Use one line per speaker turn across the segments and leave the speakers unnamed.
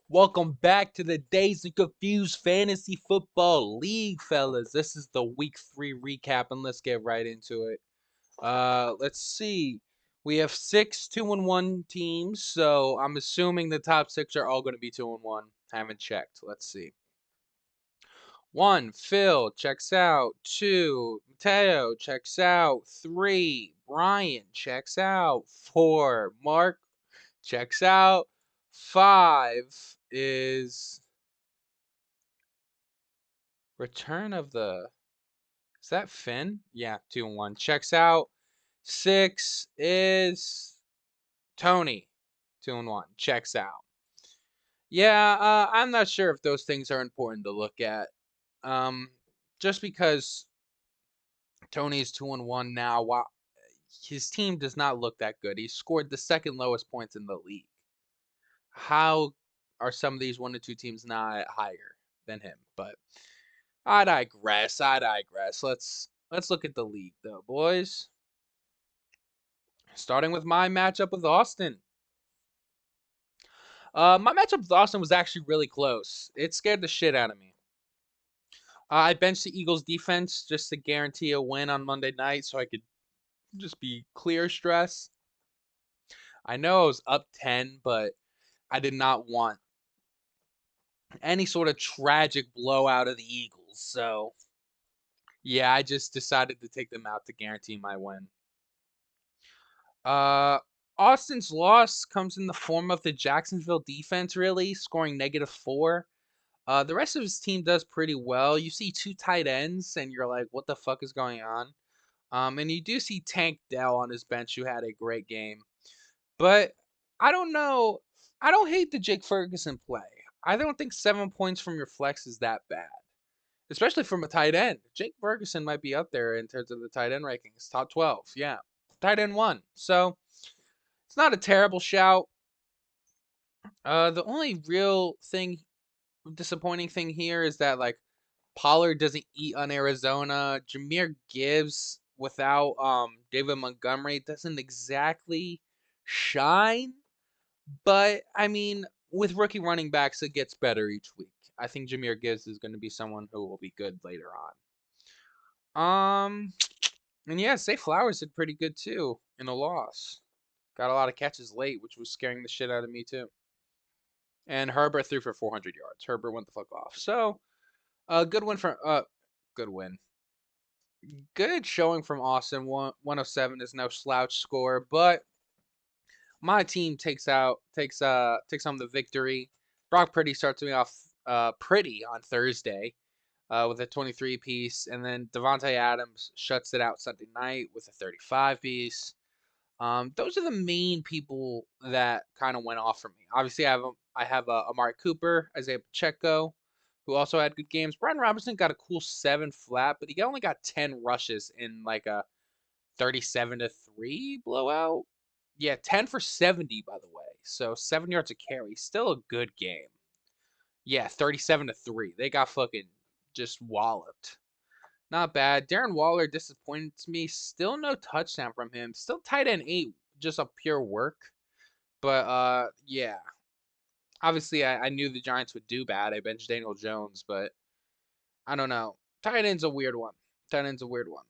Welcome back to the Dazed and Confused Fantasy Football League, fellas. This is the Week 3 recap, and let's get right into it. Let's see. We have 6 2-1 teams, so I'm assuming the top 6 are all going to be 2-1. Haven't checked. Let's see. 1, Phil checks out. 2, Mateo checks out. 3, Brian checks out. 4, Mark checks out. 5 is Return of the. Is that Finn? Yeah, 2-1. Checks out. 6 is Tony. 2-1. Checks out. Yeah, I'm not sure if those things are important to look at. Um, just because Tony's 2-1 now, while his team does not look that good. He scored the second lowest points in the league. How are some of these 1 to 2 teams not higher than him? But I digress. I digress. Let's look at the league though, boys. Starting with my matchup with Austin. My matchup with Austin was actually really close. It scared the shit out of me. I benched the Eagles defense just to guarantee a win on Monday night so I could just be clear stress. I know I was up 10, but I did not want any sort of tragic blowout of the Eagles. So, yeah, I just decided to take them out to guarantee my win. Uh, Austin's loss comes in the form of the Jacksonville defense, really, scoring -4. The rest of his team does pretty well. You see 2 tight ends, and you're like, what the fuck is going on? And you do see Tank Dell on his bench, who had a great game. But I don't know. I don't hate the Jake Ferguson play. I don't think 7 points from your flex is that bad, especially from a tight end. Jake Ferguson might be up there in terms of the tight end rankings, top 12. Yeah, tight end 1. So it's not a terrible shout. The only real disappointing thing here is that like Pollard doesn't eat on Arizona. Jahmyr Gibbs without David Montgomery doesn't exactly shine. But I mean, with rookie running backs, it gets better each week. I think Jahmyr Gibbs is going to be someone who will be good later on. And yeah, Say Flowers did pretty good too in a loss. Got a lot of catches late, which was scaring the shit out of me too. And Herbert threw for 400 yards. Herbert went the fuck off. So, good win for good win. Good showing from Austin. 107 is no slouch score, but my team takes home the victory. Brock Purdy starts me off pretty on Thursday with a 23 piece, and then Devontae Adams shuts it out Sunday night with a 35 piece. Those are the main people that kind of went off for me. Obviously, I have Amari Cooper, Isaiah Pacheco, who also had good games. Brian Robinson got a cool 7 flat, but he only got 10 rushes in like a 37-3 blowout. Yeah, 10 for 70 by the way. So 7 yards a carry, still a good game. Yeah, 37-3. They got fucking just walloped. Not bad. Darren Waller disappoints me. Still no touchdown from him. Still tight end 8, just a pure work. But yeah. Obviously I knew the Giants would do bad. I benched Daniel Jones, but I don't know. Tight end's a weird one. Tight end's a weird one.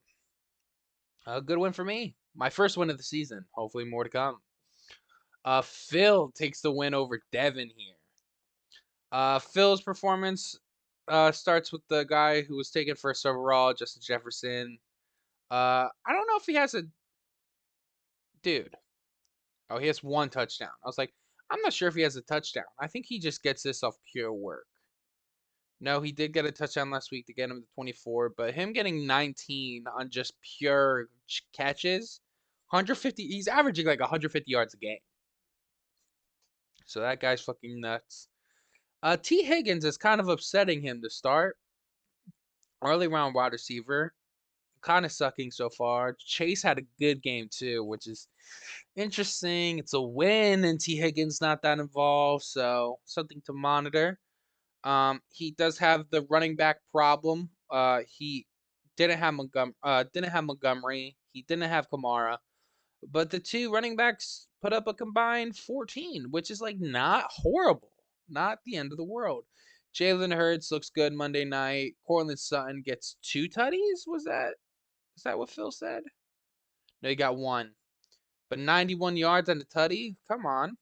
A good win for me. My first win of the season. Hopefully more to come. Phil takes the win over Devin here. Phil's performance starts with the guy who was taken first overall, Justin Jefferson. I don't know if he has a dude. Oh, he has 1 touchdown. I was like, I'm not sure if he has a touchdown. I think he just gets this off pure work. No, he did get a touchdown last week to get him to 24, but him getting 19 on just pure catches, 150, he's averaging like 150 yards a game. So that guy's fucking nuts. T. Higgins is kind of upsetting him to start. Early round wide receiver. Kind of sucking so far. Chase had a good game too, which is interesting. It's a win, and T. Higgins not that involved, so something to monitor. He does have the running back problem. He didn't have Montgomery. He didn't have Kamara, but the 2 running backs put up a combined 14, which is like not horrible. not the end of the world. Jalen Hurts looks good Monday night. Cortland Sutton gets 2 tutties. Is that what Phil said? No, he got one. But 91 yards and a tutty? Come on.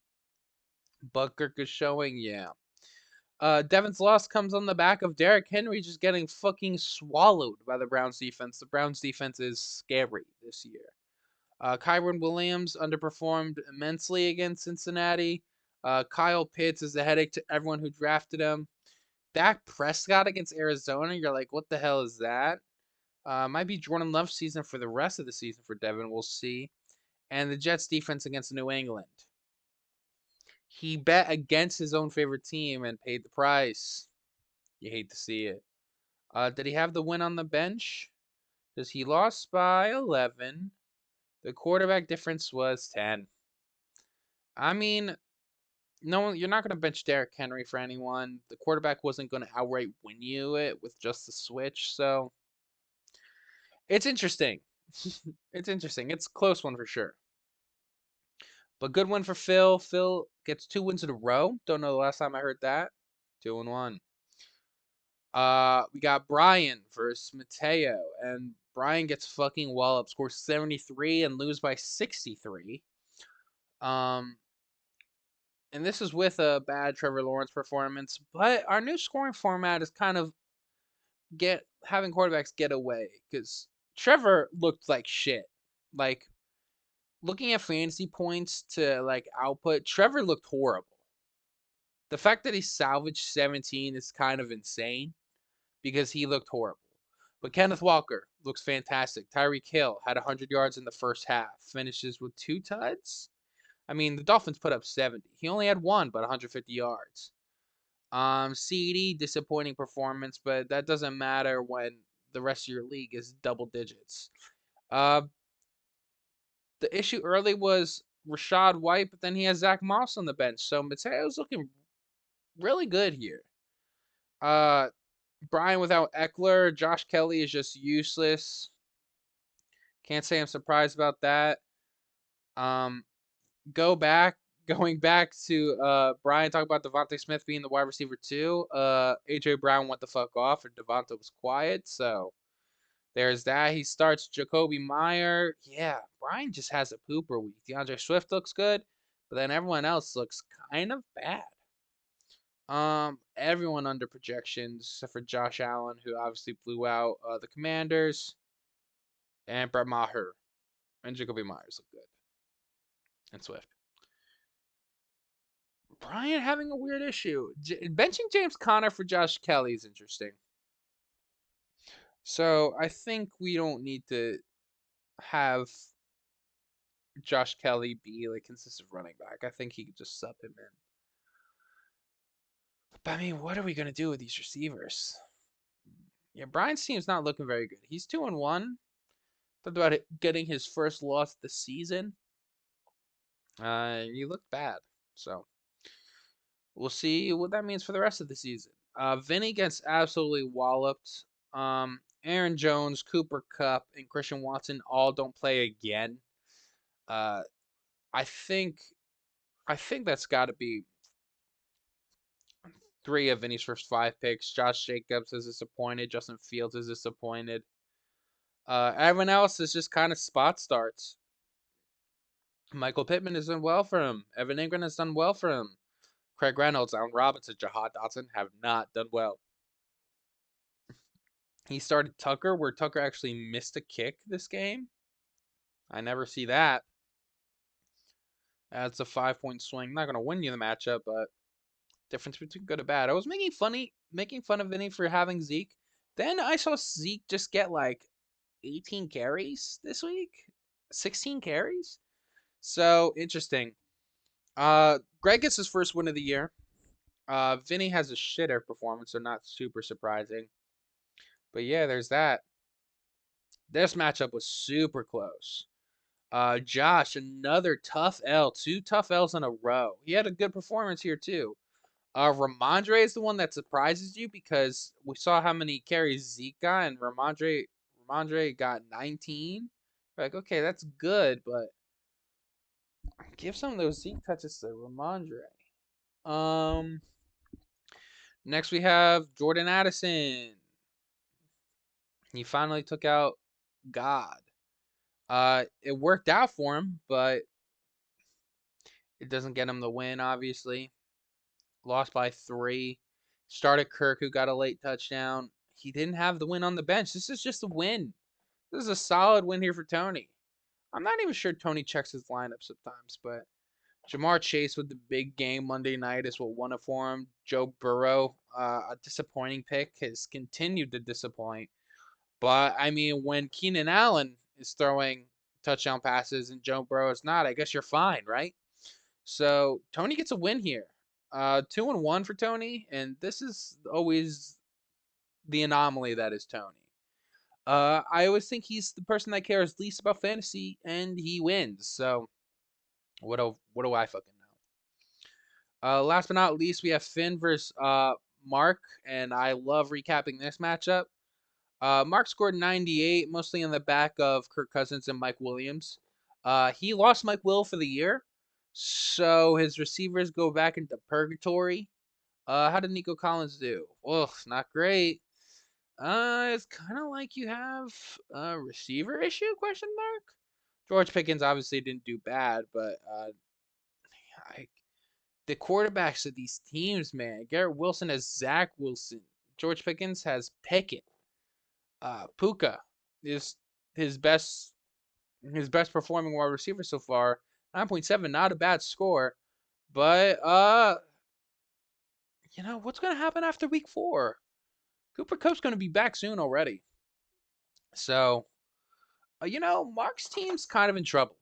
Butker is showing, yeah. Devin's loss comes on the back of Derrick Henry just getting fucking swallowed by the Browns defense. The Browns defense is scary this year. Kyron Williams underperformed immensely against Cincinnati. Kyle Pitts is a headache to everyone who drafted him. Dak Prescott against Arizona, you're like, what the hell is that? Might be Jordan Love's season for the rest of the season for Devin. We'll see. And the Jets defense against New England. He bet against his own favorite team and paid the price. You hate to see it. Did he have the win on the bench? Because he lost by 11. The quarterback difference was 10. I mean, no, you're not going to bench Derrick Henry for anyone. The quarterback wasn't going to outright win you it with just the switch. So it's interesting. It's interesting. It's a close one for sure. But good one for Phil. Phil gets 2 wins in a row. Don't know the last time I heard that. 2-1. We got Brian versus Mateo, and Brian gets fucking wallop, scores 73 and lose by 63. Um, and this is with a bad Trevor Lawrence performance, but our new scoring format is kind of get having quarterbacks get away because Trevor looked like shit. Like looking at fantasy points to like output, Trevor looked horrible. The fact that he salvaged 17 is kind of insane because he looked horrible. But Kenneth Walker looks fantastic. Tyreek Hill had 100 yards in the first half, finishes with 2 tuds. I mean, the Dolphins put up 70. He only had one, but 150 yards. CD, disappointing performance, but that doesn't matter when the rest of your league is double digits. Uh, the issue early was Rashad White, but then he has Zach Moss on the bench, so Mateo's looking really good here. Uh, Brian without Eckler, Josh Kelly is just useless. Can't say I'm surprised about that. Um, going back to Brian talking about Devontae Smith being the wide receiver too. AJ Brown went the fuck off and Devonta was quiet, so there's that. He starts Jacoby Meyer. Yeah, Brian just has a pooper week. DeAndre Swift looks good, but then everyone else looks kind of bad. Everyone under projections except for Josh Allen, who obviously blew out the Commanders, and Brett Maher and Jacoby Myers look good, and Swift. Brian having a weird issue. Benching James Conner for Josh Kelly is interesting. So I think we don't need to have Josh Kelly be like consistent running back. I think he could just sub him in. But I mean, what are we gonna do with these receivers? Yeah, Brian's team's not looking very good. He's 2-1. Thought about it getting his first loss of the season. He looked bad. So we'll see what that means for the rest of the season. Vinny gets absolutely walloped. Aaron Jones, Cooper Kupp, and Christian Watson all don't play again. Uh, I think I think that's got to be 3 of Vinny's first 5 picks. Josh Jacobs is disappointed. Justin Fields is disappointed. Everyone else is just kind of spot starts. Michael Pittman has done well for him. Evan Ingram has done well for him. Craig Reynolds, Allen Robinson, Jahad Dotson have not done well. He started Tucker, where Tucker actually missed a kick this game. I never see that. That's a 5 point swing. Not gonna win you the matchup, but difference between good and bad. I was making fun of Vinny for having Zeke. Then I saw Zeke just get like 18 carries this week, 16 carries. So interesting. Greg gets his first win of the year. Vinny has a shitter performance, so not super surprising. But yeah, there's that. This matchup was super close. Josh, another tough L, 2 tough L's in a row. He had a good performance here too. Ramondre is the one that surprises you because we saw how many carries Zeke got, and Ramondre got 19. Like, okay, that's good, but give some of those Zeke touches to Ramondre. Um, Next we have Jordan Addison. He finally took out God. It worked out for him, but it doesn't get him the win, obviously. Lost by 3. Started Kirk, who got a late touchdown. He didn't have the win on the bench. This is just a win. This is a solid win here for Tony. I'm not even sure Tony checks his lineup sometimes, but Jamar Chase with the big game Monday night is what won it for him. Joe Burrow, a disappointing pick, has continued to disappoint. But I mean, when Keenan Allen is throwing touchdown passes and Joe Burrow is not, I guess you're fine, right? So Tony gets a win here. 2-1 for Tony, and this is always the anomaly that is Tony. I always think he's the person that cares least about fantasy, and he wins. So what do I fucking know? Last but not least, we have Finn versus Mark, and I love recapping this matchup. Mark scored 98, mostly on the back of Kirk Cousins and Mike Williams. He lost Mike Will for the year, so his receivers go back into purgatory. How did Nico Collins do? Ugh, not great. It's kind of like you have a receiver issue? Question mark. George Pickens obviously didn't do bad, but I, the quarterbacks of these teams, man. Garrett Wilson has Zach Wilson. George Pickens has Pickett. Puka is his best his best performing wide receiver so far. 9.7, not a bad score. But what's gonna happen after week 4? Cooper Cup's gonna be back soon already. So Mark's team's kind of in trouble.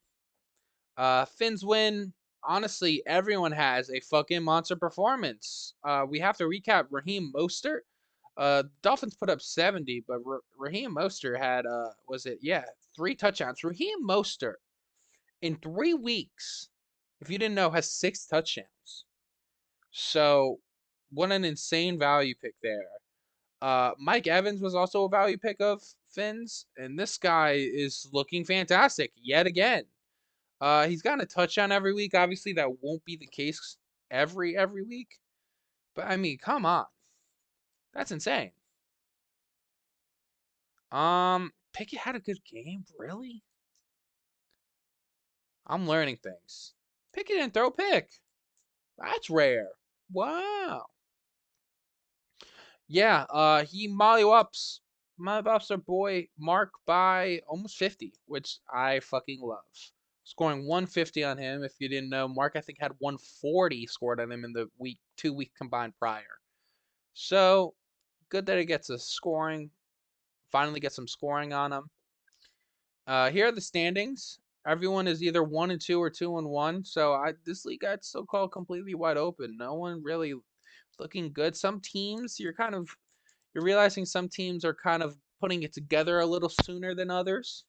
Finn's win. Honestly, everyone has a fucking monster performance. We have to recap Raheem Mostert. Dolphins put up 70, but Raheem Mostert had was it 3 touchdowns. Raheem Mostert in 3 weeks, if you didn't know, has 6 touchdowns. So, what an insane value pick there. Mike Evans was also a value pick of Finn's, and this guy is looking fantastic yet again. He's gotten a touchdown every week. Obviously, that won't be the case every week, but I mean, come on, that's insane. Pickett had a good game, really? I'm learning things. Pickett didn't throw a pick. That's rare. Wow. Yeah, he molly ups our boy Mark by almost 50, which I fucking love. Scoring 150 on him. If you didn't know, Mark I think had 140 scored on him in the 2 week combined prior. So good that he gets a scoring. Finally get some scoring on him. Here are the standings. Everyone is either 1-2 or 2-1. So this league got so called completely wide open. No one really looking good. Some teams you're realizing some teams are kind of putting it together a little sooner than others.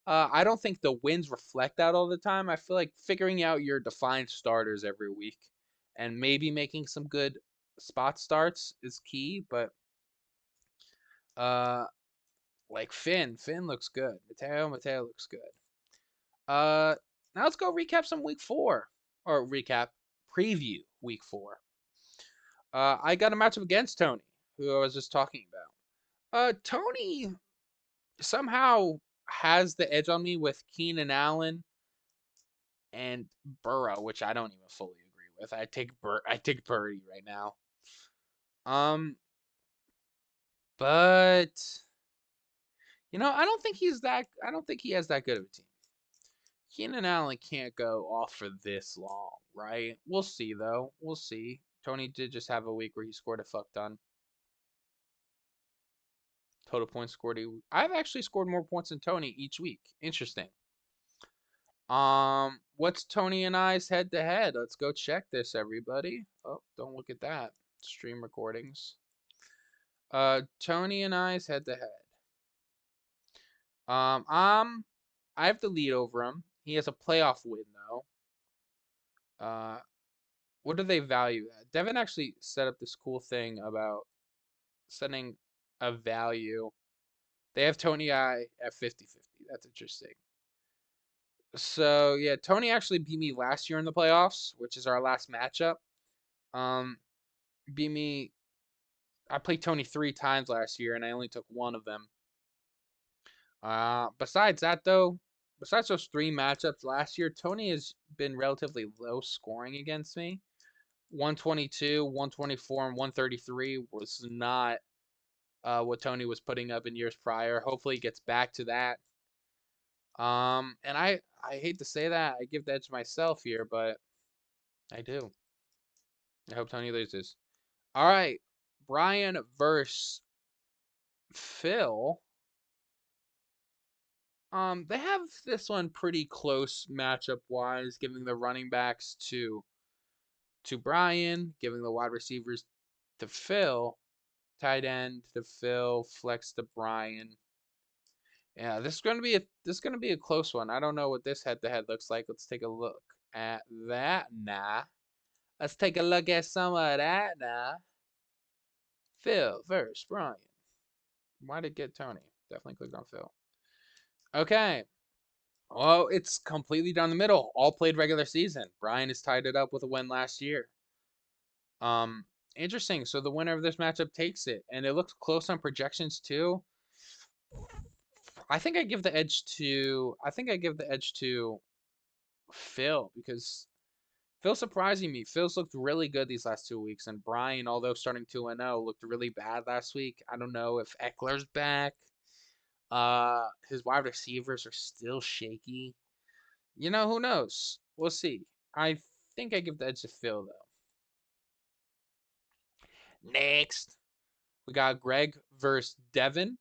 I don't think the wins reflect that all the time. I feel like figuring out your defined starters every week and maybe making some good spot starts is key. But uh, like Finn looks good. Mateo looks good. Now let's go recap some week 4 or preview week 4. I got a matchup against Tony, who I was just talking about. Tony somehow has the edge on me with Keenan Allen and Burrow, which I don't even fully agree with. I take Purdy right now. Um, but I don't think he has that good of a team. Keenan Allen can't go off for this long, right? We'll see though. We'll see. Tony did just have a week where he scored a fuck ton. Total points scored. I've actually scored more points than Tony each week. Interesting. What's Tony and I's head to head? Let's go check this, everybody. Oh, don't look at that. Stream recordings. Tony and I's head to head. I have the lead over him. He has a playoff win though. What do they value at? Devin actually set up this cool thing about setting a value. They have Tony I at 50-50. That's interesting. So yeah, Tony actually beat me last year in the playoffs, which is our last matchup. Um, beat me I played Tony 3 times last year, and I only took one of them. Besides that, though, besides those 3 matchups last year, Tony has been relatively low scoring against me. 122, 124, and 133 was not what Tony was putting up in years prior. Hopefully, he gets back to that. And I hate to say that I give the edge to myself here, but I do. I hope Tony loses. All right, Brian versus Phil. They have this one pretty close matchup wise, giving the running backs to Brian, giving the wide receivers to Phil, tight end to Phil, flex to Brian. Yeah, this is gonna be a close one. I don't know what this head to head looks like. Let's take a look at that now. Let's take a look at some of that now. Phil versus Brian. Why did it get Tony? Definitely clicked on Phil. Okay. Well, it's completely down the middle. All played regular season. Brian has tied it up with a win last year. Um, Interesting. So the winner of this matchup takes it, and it looks close on projections too. I think I give the edge to Phil because Phil's surprising me. Phil's looked really good these last 2 weeks, and Brian, although starting 2-0, looked really bad last week. I don't know if Eckler's back. His wide receivers are still shaky. Who knows? We'll see. I think I give the edge to Phil though. Next, we got Greg versus Devin.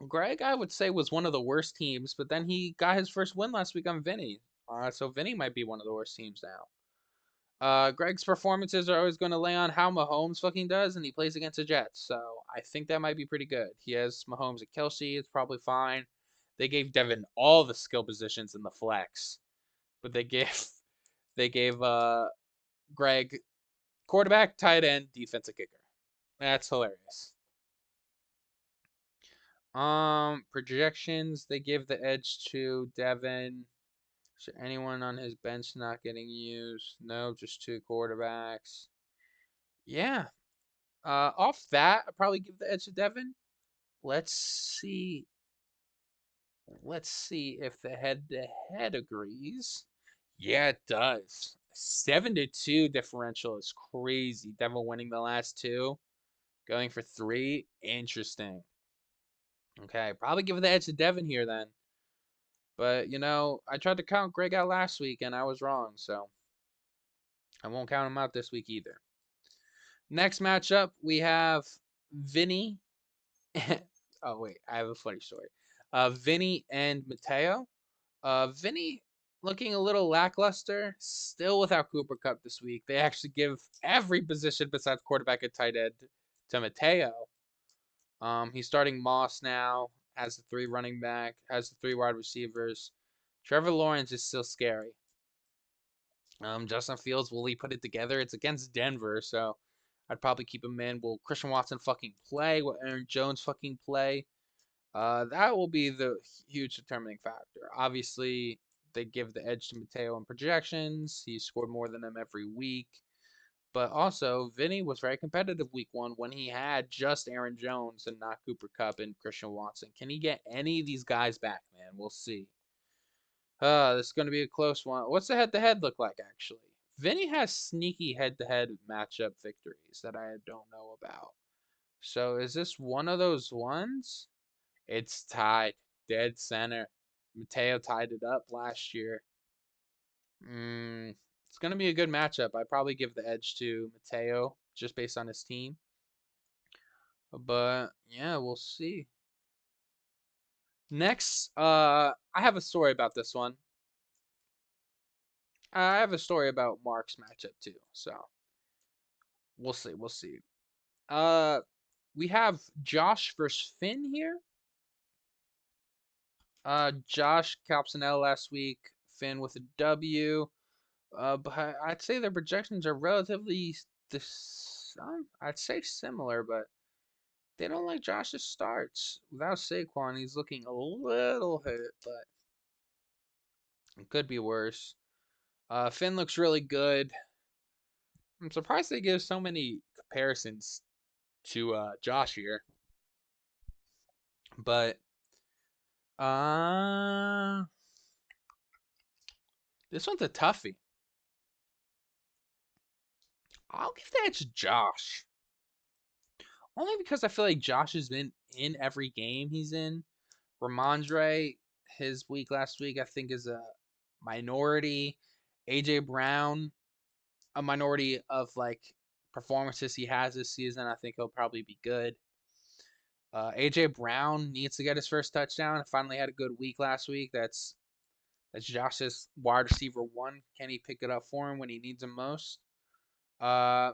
Greg, I would say, was one of the worst teams, but then he got his first win last week on Vinny. So Vinny might be one of the worst teams now. Greg's performances are always going to lay on how Mahomes fucking does, and he plays against the Jets. So I think that might be pretty good. He has Mahomes and Kelsey. It's probably fine. They gave Devin all the skill positions in the flex, but they gave Greg quarterback, tight end, defensive kicker. That's hilarious. Projections, they give the edge to Devin. Is there anyone on his bench not getting used? No, just 2 quarterbacks. Yeah. Off that, I'd probably give the edge to Devin. Let's see. Let's see if the head-to-head agrees. Yeah, it does. 7-2 differential is crazy. Devin winning the last 2, going for 3. Interesting. Okay, probably give the edge to Devin here then. But, I tried to count Greg out last week and I was wrong, so I won't count him out this week either. Next matchup, we have Vinny. Oh, wait, I have a funny story. Vinny and Mateo. Vinny looking a little lackluster, still without Cooper Cup this week. They actually give every position besides quarterback and tight end to Mateo. He's starting Moss now, has the 3 running back, has the 3 wide receivers. Trevor Lawrence is still scary. Justin Fields, will he put it together? It's against Denver, so I'd probably keep him in. Will Christian Watson fucking play? Will Aaron Jones fucking play? That will be the huge determining factor. Obviously, they give the edge to Mateo in projections. He scored more than them every week. But also, Vinny was very competitive week 1 when he had just Aaron Jones and not Cooper Cup and Christian Watson. Can he get any of these guys back, man? We'll see. This is going to be a close one. What's the head-to-head look like, actually? Vinny has sneaky head-to-head matchup victories that I don't know about. So is this one of those ones? It's tied. Dead center. Mateo tied it up last year. It's going to be a good matchup. I'd probably give the edge to Mateo just based on his team. But yeah, we'll see. Next, I have a story about this one. I have a story about Mark's matchup too. So we'll see. We'll see. Uh, we have Josh versus Finn here. Josh caps an L last week. Finn with a W. But I'd say their projections are relatively I'd say similar, but they don't like Josh's starts. Without Saquon, he's looking a little hit, but it could be worse. Finn looks really good. I'm surprised they give so many comparisons to Josh here, but uh, this one's a toughie. I'll give that to Josh. Only because I feel like Josh has been in every game he's in. Ramondre, his week last week, I think is a minority. AJ Brown, a minority of like performances he has this season. I think he'll probably be good. AJ Brown needs to get his first touchdown. Finally had a good week last week. That's Josh's wide receiver one. Can he pick it up for him when he needs him most? Uh,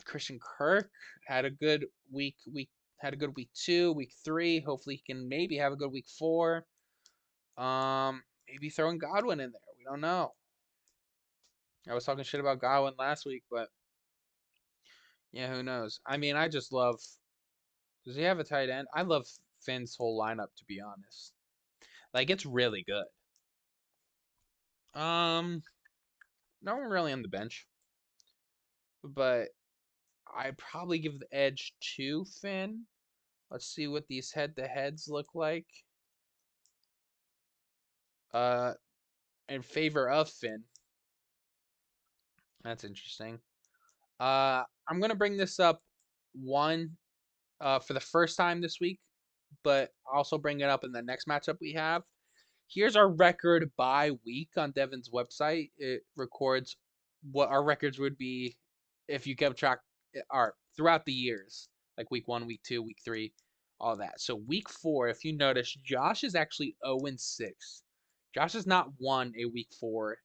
Christian Kirk had a good week had a good week 2, week 3. Hopefully he can maybe have a good week 4. Maybe throwing Godwin in there. We don't know. I was talking shit about Godwin last week, but yeah, who knows? I mean, I just love. Does he have a tight end? I love Finn's whole lineup, to be honest. Like, it's really good. Um, no one really on the bench, but I'd probably give the edge to Finn. Let's see what these head-to-heads look like. Uh, in favor of Finn. That's interesting. I'm gonna bring this up one for the first time this week, but also bring it up in the next matchup we have. Here's our record by week on Devin's website. It records what our records would be if you kept track are throughout the years, like week 1, week 2, week 3, all that. So week 4, if you notice, Josh is actually 0-6. Josh has not won a week 4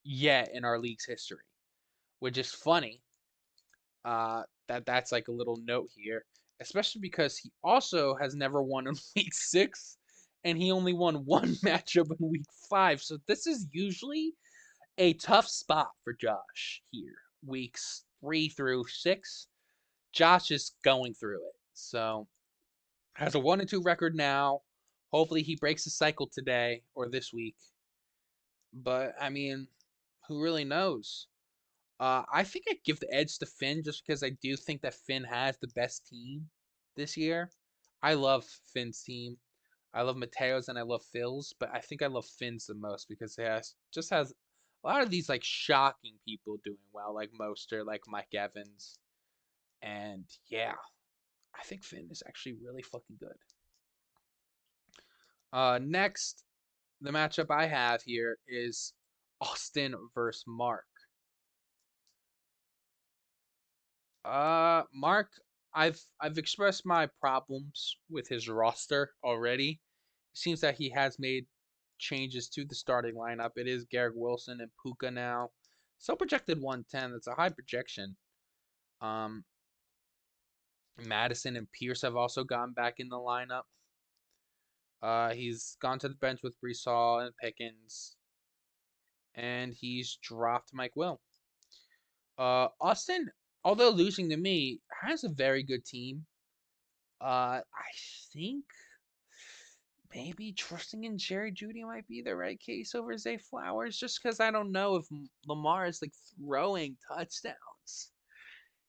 yet in our league's history, which is funny. That's like a little note here, especially because he also has never won in week 6, and he only won one matchup in week 5. So this is usually a tough spot for Josh here, weeks 3 through 6. Josh is going through it, so has a 1-2 record now. Hopefully he breaks the cycle today or this week. But I mean, who really knows? I think I'd give the edge to Finn just because I do think that Finn has the best team this year. I love Finn's team. I love Mateo's and I love Phil's, but I think I love Finn's the most because it has a lot of these like shocking people doing well, like Moster, like Mike Evans, and yeah, I think Finn is actually really fucking good. Next, the matchup I have here is Austin versus Mark. Mark, I've expressed my problems with his roster already. It seems that he has made changes to the starting lineup. It is Garrett Wilson and Puka now. So projected 110. That's a high projection. Um, Madison and Pierce have also gone back in the lineup. He's gone to the bench with Brees Hall and Pickens, and he's dropped Mike Will. Austin, although losing to me, has a very good team. I think maybe trusting in Jerry Judy might be the right case over Zay Flowers, just because I don't know if Lamar is like throwing touchdowns.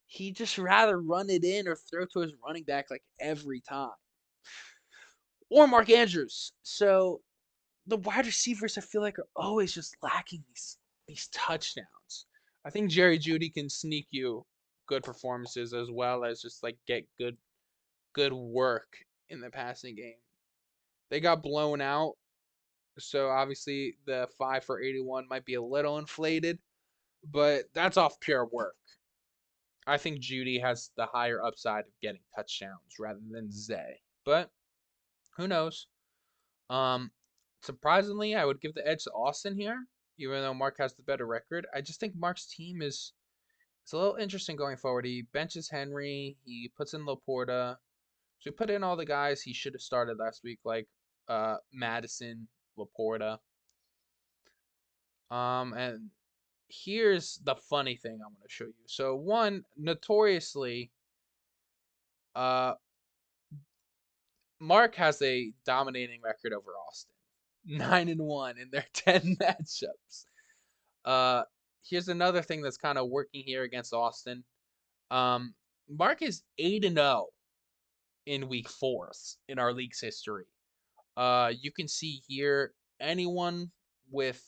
He just rather run it in or throw to his running back like every time. Or Mark Andrews. So the wide receivers I feel like are always just lacking these touchdowns. I think Jerry Judy can sneak you good performances as well as just like get good work in the passing game. They got blown out, so obviously the 5 for 81 might be a little inflated, but that's off pure work. I think Judy has the higher upside of getting touchdowns rather than Zay, but who knows? Um, Surprisingly, I would give the edge to Austin here, even though Mark has the better record. I just think Mark's team is it's a little interesting going forward. He benches Henry, he puts in Laporta. So he put in all the guys he should have started last week, like Madison, Laporta. And here's the funny thing I'm going to show you. So one, notoriously, uh, Mark has a dominating record over Austin, 9-1 in their 10 matchups. Uh, Here's another thing that's kind of working here against Austin. Um, Mark is 8-0 in week fourth in our league's history. You can see here anyone with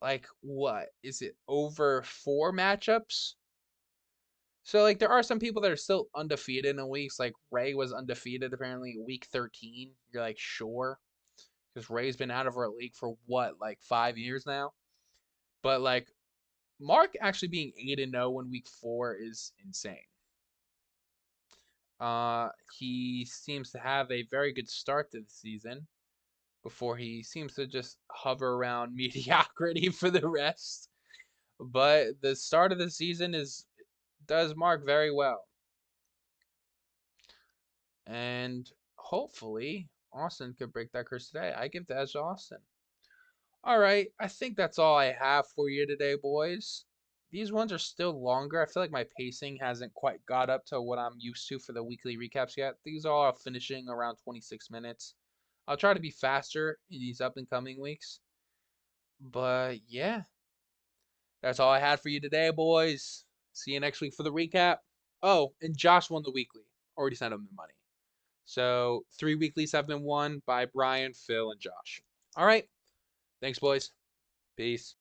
like what is it over four matchups? So like there are some people that are still undefeated in weeks. Like Ray was undefeated apparently week 13. You're like sure because Ray's been out of our league for what like 5 years now. But like Mark actually being 8-0 in week four is insane. He seems to have a very good start to the season before he seems to just hover around mediocrity for the rest. But the start of the season is does Mark very well. And hopefully Austin could break that curse today. I give that to Austin. All right, I think that's all I have for you today, boys. These ones are still longer. I feel like my pacing hasn't quite got up to what I'm used to for the weekly recaps yet. These are all finishing around 26 minutes. I'll try to be faster in these up and coming weeks. But yeah, that's all I had for you today, boys. See you next week for the recap. Oh, and Josh won the weekly. Already sent him the money. So 3 weeklies have been won by Brian, Phil, and Josh. All right. Thanks, boys. Peace.